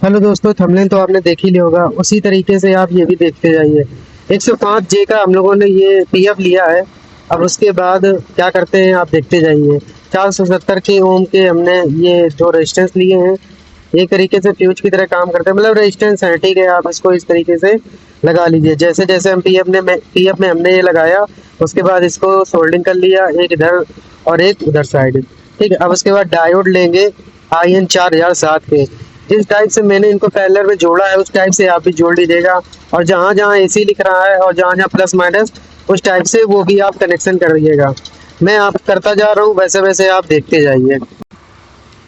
Hello दोस्तों, thumbnail तो आपने देख ही लिया होगा। उसी तरीके से आप ये भी देखते जाइए। 105 जे का हम लोगों ने ये पीएफ लिया है। अब उसके बाद क्या करते हैं आप देखते जाइए। 470 के ओम के हमने ये जो रेजिस्टेंस लिए हैं, एक तरीके से फ्यूज की तरह काम करते हैं। मतलब रेजिस्टेंस है, ठीक है। आप इसको इस तरीके से लगा लीजिए। जैसे जैसे हम पीएफ में हमने ये लगाया, उसके बाद इसको सोल्डिंग कर लिया, एक इधर और एक उधर साइड। ठीक है। अब उसके बाद डायोड लेंगे IN 4007 के। जिस टाइप से मैंने इनको पैरेलल में जोड़ा है, उस टाइप से आप भी जोड़ लीजिएगा। और जहाँ जहाँ AC लिख रहा है और जहाँ जहाँ प्लस माइनस, उस टाइप से वो भी आप कनेक्शन कर दीजिएगा। मैं आप करता जा रहा हूँ, वैसे वैसे आप देखते जाइए।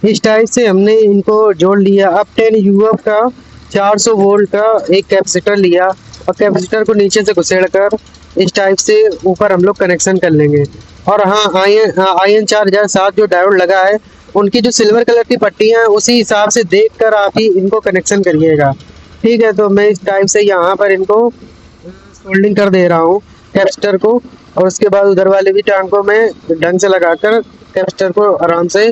इस टाइप से हमने इनको जोड़ लिया। अब 10 UF का 400 वोल्ट का एक कैपेसिटर लिया और कैपेसिटर को नीचे से घुसेड़ कर इस टाइप से ऊपर हम लोग कनेक्शन कर लेंगे। और हाँ, IN 4007 जो डायोड लगा है, उनकी जो सिल्वर कलर की पट्टियां हैं, उसी हिसाब से देख कर आप ही इनको कनेक्शन करिएगा। ठीक है। तो मैं इस टाइप से यहाँ पर इनको सोल्डिंग कर दे रहा हूँ कैपेसिटर को। और उसके बाद उधर वाले भी टांग को मैं ढंग से लगाकर कैपेसिटर को आराम से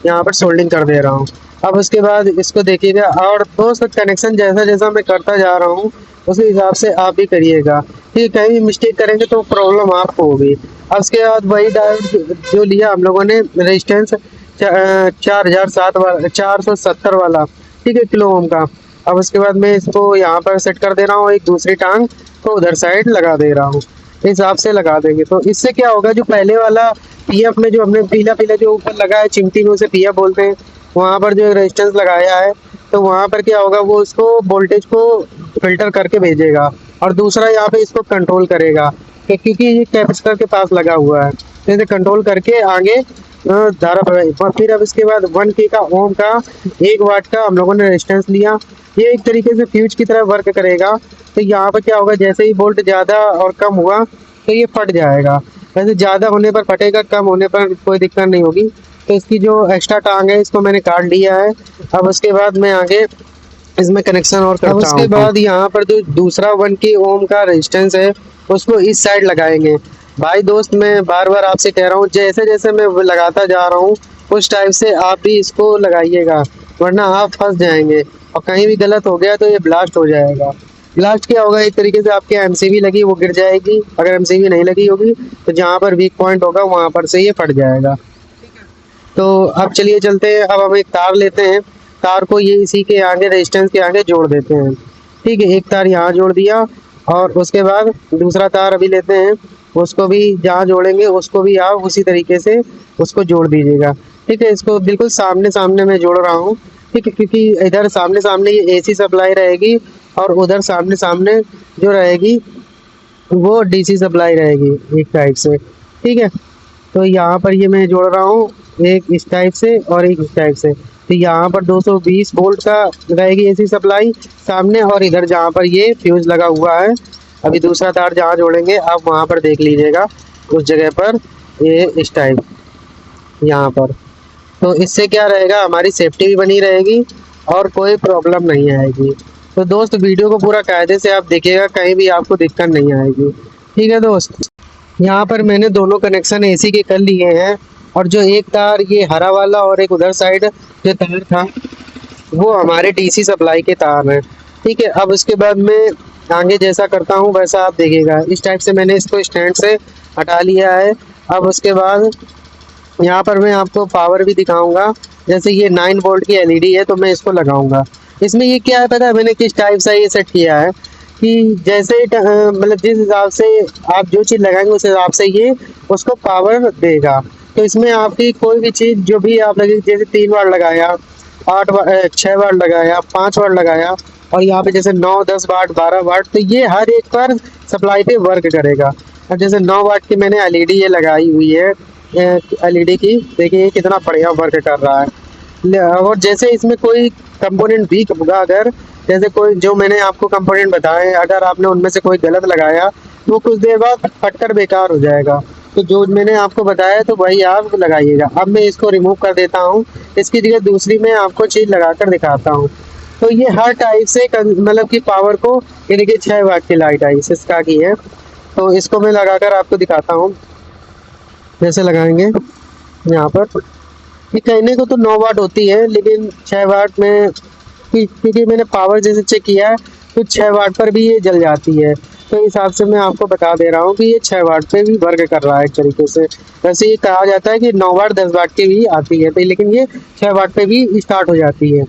यहाँ पर सोल्डिंग कर दे रहा हूँ। अब उसके बाद इसको देखिएगा। और दोस्त, कनेक्शन जैसा जैसा मैं करता जा रहा हूँ, उसी हिसाब से आप भी करिएगा। ठीक है। कहीं भी मिस्टेक करेंगे तो प्रॉब्लम आपको होगी। अब उसके बाद वही डायोड जो लिया हम लोगों ने, रेजिस्टेंस 4007 वाला, 470 वाला, ठीक है, किलो ओम का। अब उसके बाद मैं इसको यहाँ पर सेट कर दे रहा हूँ, एक दूसरी टांग को उधर साइड लगा दे रहा हूँ। इस हिसाब से लगा देंगे तो इससे क्या होगा, जो पहले वाला पीएफ में जो हमने पीला पीला जो ऊपर लगा है, चिमटी में उसे पीएफ बोलते हैं, वहाँ पर जो रेजिस्टेंस लगाया है, तो वहाँ पर क्या होगा, वो उसको वोल्टेज को फिल्टर करके भेजेगा। और दूसरा यहाँ पे इसको कंट्रोल करेगा क्योंकि ये कैपेसिटर के पास लगा हुआ है, तो इसे कंट्रोल करके आगे धारा बढ़ाई। और फिर अब इसके बाद 1K का ओम का 1 वाट का हम लोगों ने रेजिस्टेंस लिया। ये एक तरीके से फ्यूज की तरह वर्क करेगा। तो यहाँ पर क्या होगा, जैसे ही वोल्ट ज़्यादा और कम हुआ तो ये फट जाएगा। वैसे ज़्यादा होने पर फटेगा, कम होने पर कोई दिक्कत नहीं होगी। तो इसकी जो एक्स्ट्रा टांग है, इसको मैंने काट लिया है। अब उसके बाद मैं आगे इसमें कनेक्शन और करता हूँ। अब उसके बाद यहाँ पर जो दूसरा 1K ओम का रेजिस्टेंस है, उसको इस साइड लगाएंगे। भाई दोस्त, मैं बार बार आपसे कह रहा हूँ, जैसे जैसे मैं लगाता जा रहा हूँ, उस टाइप से आप भी इसको लगाइएगा, वरना आप फंस जाएंगे। और कहीं भी गलत हो गया तो ये ब्लास्ट हो जाएगा। ब्लास्ट क्या होगा, एक तरीके से आपके MCB लगी वो गिर जाएगी। अगर MCB नहीं लगी होगी तो जहाँ पर वीक पॉइंट होगा वहाँ पर से ये फट जाएगा। तो अब चलिए चलते हैं। अब हम एक तार लेते हैं, तार को ये इसी के आगे, रेजिस्टेंस के आगे जोड़ देते हैं। ठीक है। एक तार यहाँ जोड़ दिया और उसके बाद दूसरा तार अभी लेते हैं, उसको भी जहाँ जोड़ेंगे उसको भी आप उसी तरीके से उसको जोड़ दीजिएगा। ठीक है। इसको बिल्कुल सामने सामने मैं जोड़ रहा हूँ। ठीक है। क्योंकि इधर सामने सामने ये AC सप्लाई रहेगी और उधर सामने सामने जो रहेगी वो DC सप्लाई रहेगी एक टाइप से। ठीक है। तो यहाँ पर ये मैं जोड़ रहा हूँ, एक इस टाइप से और एक इस टाइप से। तो यहाँ पर 220 वोल्ट का रहेगी AC सप्लाई सामने, और इधर जहाँ पर ये फ्यूज लगा हुआ है, अभी दूसरा तार जहाँ जोड़ेंगे आप वहाँ पर देख लीजिएगा, उस जगह पर ये इस टाइप यहाँ पर। तो इससे क्या रहेगा, हमारी सेफ्टी भी बनी रहेगी और कोई प्रॉब्लम नहीं आएगी। तो दोस्त, वीडियो को पूरा कायदे से आप देखिएगा, कहीं भी आपको दिक्कत नहीं आएगी। ठीक है दोस्त। यहाँ पर मैंने दोनों कनेक्शन AC के कर लिए हैं। और जो एक तार ये हरा वाला और एक उधर साइड जो तार था, वो हमारे DC सप्लाई के तार हैं। ठीक है। अब उसके बाद मैं आगे जैसा करता हूँ वैसा आप देखिएगा। इस टाइप से मैंने इसको स्टैंड से हटा लिया है। अब उसके बाद यहाँ पर मैं आपको पावर भी दिखाऊंगा। जैसे ये 9 वोल्ट की LED है, तो मैं इसको लगाऊंगा। इसमें ये क्या है पता है, मैंने किस टाइप से ये सेट किया है कि जैसे मतलब जिस हिसाब से आप जो चीज़ लगाएंगे उस हिसाब से ये उसको पावर देगा। तो इसमें आपकी कोई भी चीज़ जो भी आप लगे, जैसे 3 वाट लगाया, 6 वाट लगाया, 5 वाट लगाया, और यहाँ पे जैसे 9, 10 वाट, 12 वाट, तो ये हर एक पर सप्लाई पे वर्क करेगा। अब जैसे 9 वाट की मैंने LED ये लगाई हुई है, LED की, देखिए कितना बढ़िया वर्क कर रहा है। और जैसे इसमें कोई कंपोनेंट वीक होगा, अगर जैसे कोई जो मैंने आपको कंपोनेंट बताए, अगर आपने उनमें से कोई गलत लगाया तो कुछ देर बाद फटकर बेकार हो जाएगा। तो जो मैंने आपको बताया तो वही आप लगाइएगा। अब मैं इसको रिमूव कर देता हूँ, इसकी जगह दूसरी मैं आपको चीज़ लगाकर दिखाता हूँ। तो ये हर टाइप से मतलब कि पावर को, यानी कि 6 वाट की लाइट आई सिस्का की है, तो इसको मैं लगाकर आपको दिखाता हूँ। कैसे लगाएंगे यहाँ पर, ये कहने को तो 9 वाट होती है, लेकिन 6 वाट में क्योंकि मैंने पावर जैसे चेक किया है तो 6 वाट पर भी ये जल जाती है। तो इस हिसाब से मैं आपको बता दे रहा हूँ कि ये 6 वाट पे भी वर्क कर रहा है एक तरीके से। वैसे ये कहा जाता है कि 9 वाट 10 वाट की भी आती है, तो लेकिन ये 6 वाट पे भी स्टार्ट हो जाती है।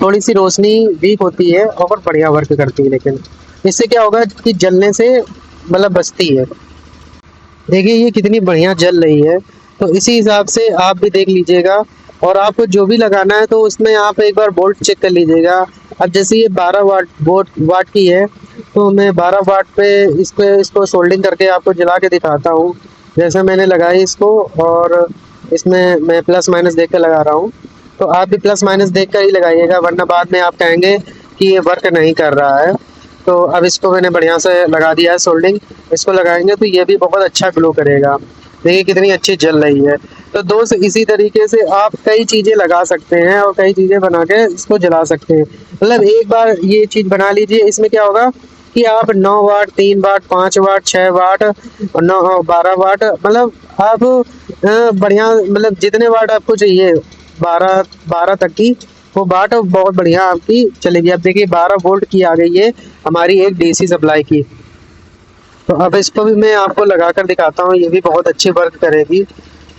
थोड़ी सी रोशनी वीक होती है और बढ़िया वर्क करती है, लेकिन इससे क्या होगा कि जलने से मतलब बचती है। देखिए ये कितनी बढ़िया जल रही है। तो इसी हिसाब से आप भी देख लीजिएगा, और आपको जो भी लगाना है तो उसमें आप एक बार वोल्ट चेक कर लीजिएगा। अब जैसे ये 12 वाट की है, तो मैं 12 वाट पे इसको सोल्डिंग करके आपको जला के दिखाता हूँ। जैसे मैंने लगाई इसको, और इसमें मैं प्लस माइनस देख कर लगा रहा हूँ। तो आप भी प्लस माइनस देख कर ही लगाइएगा, वरना बाद में आप कहेंगे कि ये वर्क नहीं कर रहा है। तो अब इसको मैंने बढ़िया से लगा दिया है सोल्डिंग। इसको लगाएंगे तो ये भी बहुत अच्छा ग्लो करेगा। देखिए कितनी अच्छी जल रही है। तो दोस्त इसी तरीके से आप कई चीज़ें लगा सकते हैं और कई चीज़ें बना के इसको जला सकते हैं। मतलब एक बार ये चीज़ बना लीजिए, इसमें क्या होगा कि आप 9 वाट 3 वाट 5 वाट 6 वाट 12 वाट, मतलब आप बढ़िया, मतलब जितने वाट आपको चाहिए 12 12 तक की वो वाट बहुत बढ़िया आपकी चलेगी। अब देखिए 12 वोल्ट की आ गई है हमारी एक डीसी सप्लाई की। तो अब इसको भी मैं आपको लगा कर दिखाता हूँ, ये भी बहुत अच्छी वर्क करेगी।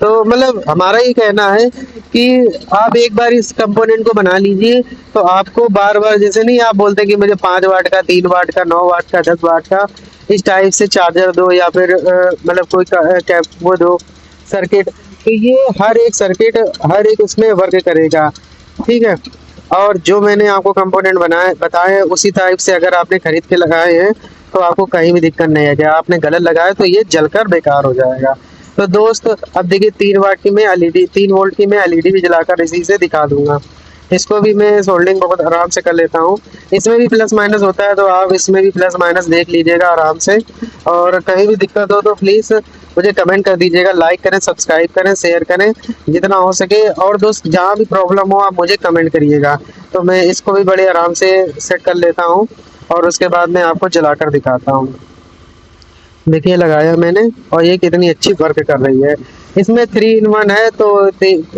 तो मतलब हमारा ये कहना है कि आप एक बार इस कंपोनेंट को बना लीजिए, तो आपको बार बार जैसे नहीं आप बोलते कि मुझे 5 वाट का 3 वाट का 9 वाट का 10 वाट का इस टाइप से चार्जर दो, या फिर मतलब कोई वो दो सर्किट। तो ये हर एक सर्किट हर एक उसमें वर्क करेगा, ठीक है। और जो मैंने आपको कंपोनेंट बनाए बताए हैं उसी टाइप से अगर आपने खरीद के लगाए हैं तो आपको कहीं भी दिक्कत नहीं है। आपने गलत लगाया तो ये जलकर बेकार हो जाएगा। तो दोस्त अब देखिए 3 वाट की मैं एलईडी 3 वोल्ट की मैं एलईडी भी जलाकर इसी से दिखा दूंगा। इसको भी मैं सोल्डिंग बहुत आराम से कर लेता हूँ। इसमें भी प्लस माइनस होता है, तो आप इसमें भी प्लस माइनस देख लीजिएगा आराम से। और कहीं भी दिक्कत हो तो प्लीज़ मुझे कमेंट कर दीजिएगा, लाइक करें, सब्सक्राइब करें, शेयर करें जितना हो सके। और दोस्त जहाँ भी प्रॉब्लम हो आप मुझे कमेंट करिएगा, तो मैं इसको भी बड़े आराम से सेट कर लेता हूँ और उसके बाद मैं आपको जलाकर दिखाता हूँ। देखिए लगाया मैंने और ये कितनी अच्छी वर्क कर रही है। इसमें 3 in 1 है, तो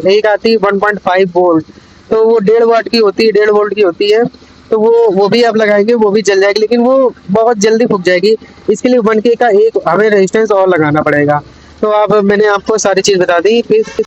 एक आती है 1.5 वोल्ट, तो वो 1.5 वाट की होती है, 1.5 वोल्ट की होती है। तो वो भी आप लगाएंगे वो भी जल जाएगी, लेकिन वो बहुत जल्दी फूक जाएगी। इसके लिए 1K का एक हमें रेजिस्टेंस और लगाना पड़ेगा। तो अब मैंने आपको सारी चीज़ बता दी, फिर